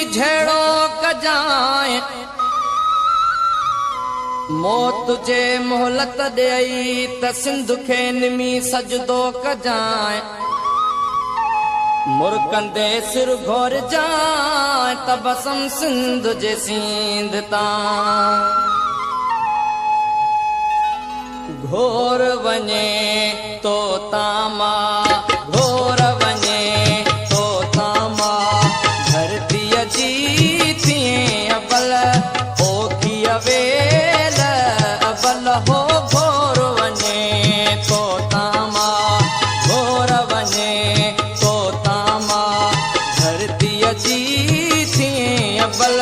झेड़ो कजाए मौत जे मोहलत ॾेई त सिंध खे निमी सजदो कजाए मुर्कंदे सिर घोर जाए तबसम सिंध जे सींध तां घोर वञे तो तामा घोर वञे तो तामा धरतीअ जी थिए अबल ओखी अवेल अबल हो घोर वञे तो तामा घोर वञे तो तामा धरतीअ जी थिए अबल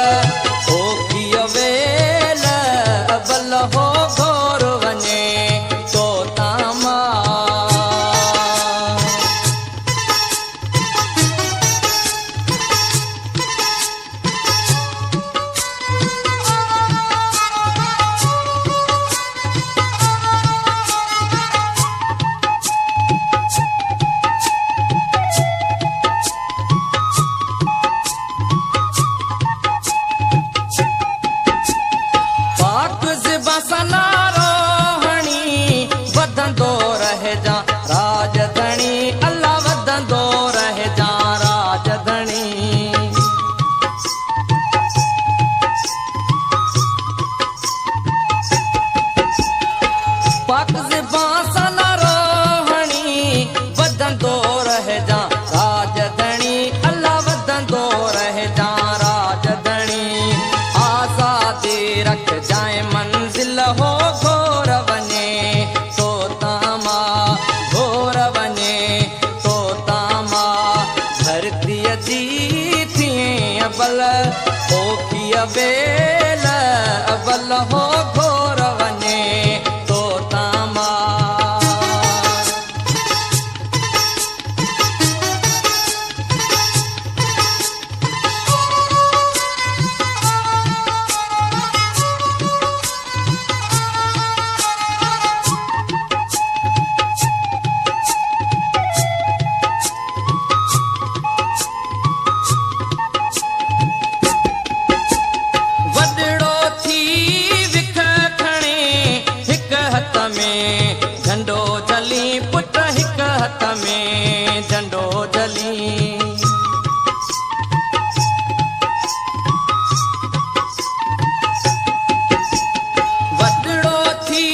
ओखी अवेल अबल हो घोर वञे तो तामा पाक ज़िबा सनारो हणी वधंदो रहजा राजधणी अल्लाह वधंदो रहजा राजधणी पाक ज़िबा सनारो हणी वधंदो रहजा राजधणी अल्लाह वधंदो रहजा राजधणी आज़ादी रख जाए मंजिल हो घोर वञे तो तामा घोर वञे तो तामा धरतीअ जी थिए अबल ओखी अवेल अबल हो घोर वञे तो तामा वॾड़ो थी विख खणे हिक हथ में झंडो झली पुट हिक हथ में झंडो झली वॾड़ो थी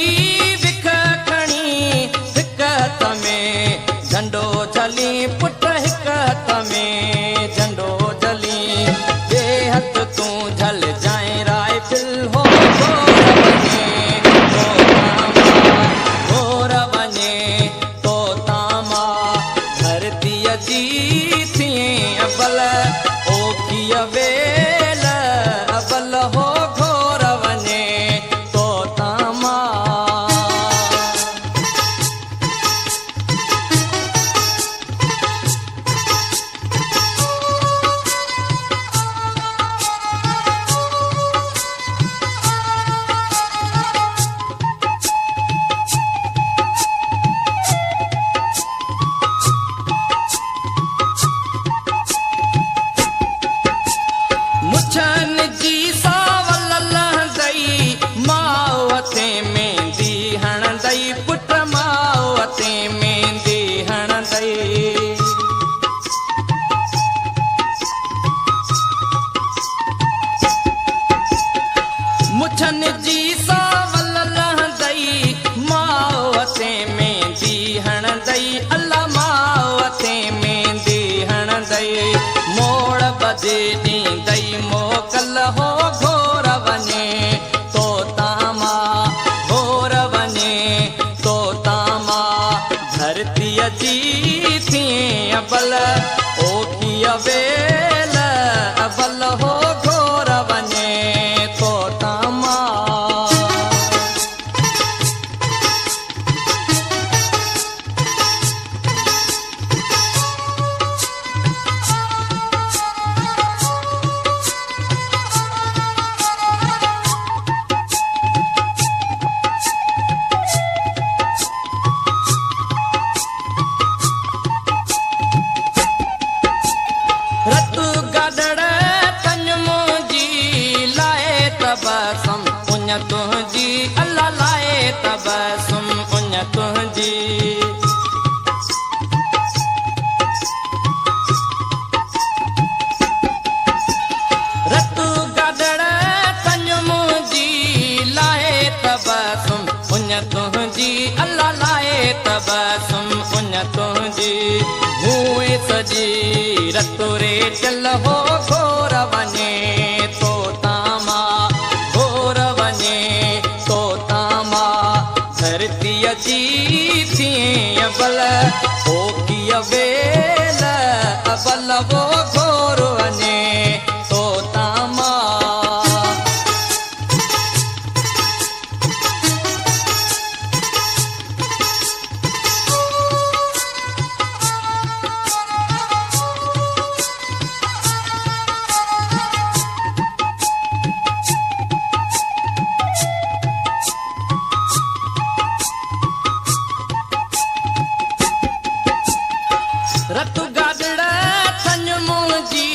विख खणी हिक हथ में झंडो झली पुट हिक हथ में झंडो झली ॿिए हथ तूं झल जाए राइफिल हो घोर वञे तो तामा धरतीअ जी थिए अबल ओखी अवेल अबल हो घोर वञे तो तामा मुछन जी सावल लहंदई मावते मेंदी हणंदई पुट मावते मेंदी हणंदई मुछन जी सावल लहंदई मावते मेंदी हणंदई अल्लाह मावते मेंदी हणंदई मोड़ बजे ॾींदई मोकल हो घोर वञे तो तामा घोर वञे तो तामा धरतीअ जी थिए अबल ओखी अवेल अबल हो घोर वञे तो तामा जी थी अबल ओ की अवेल अबल वो घोर वने तो तामा रतु गादड़ थन मुंहिंजी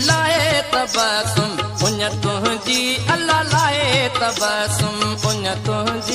लाए तबसुम उन तुंहिंजी अल्लाह लाए तबसुम उन तुंहिंजी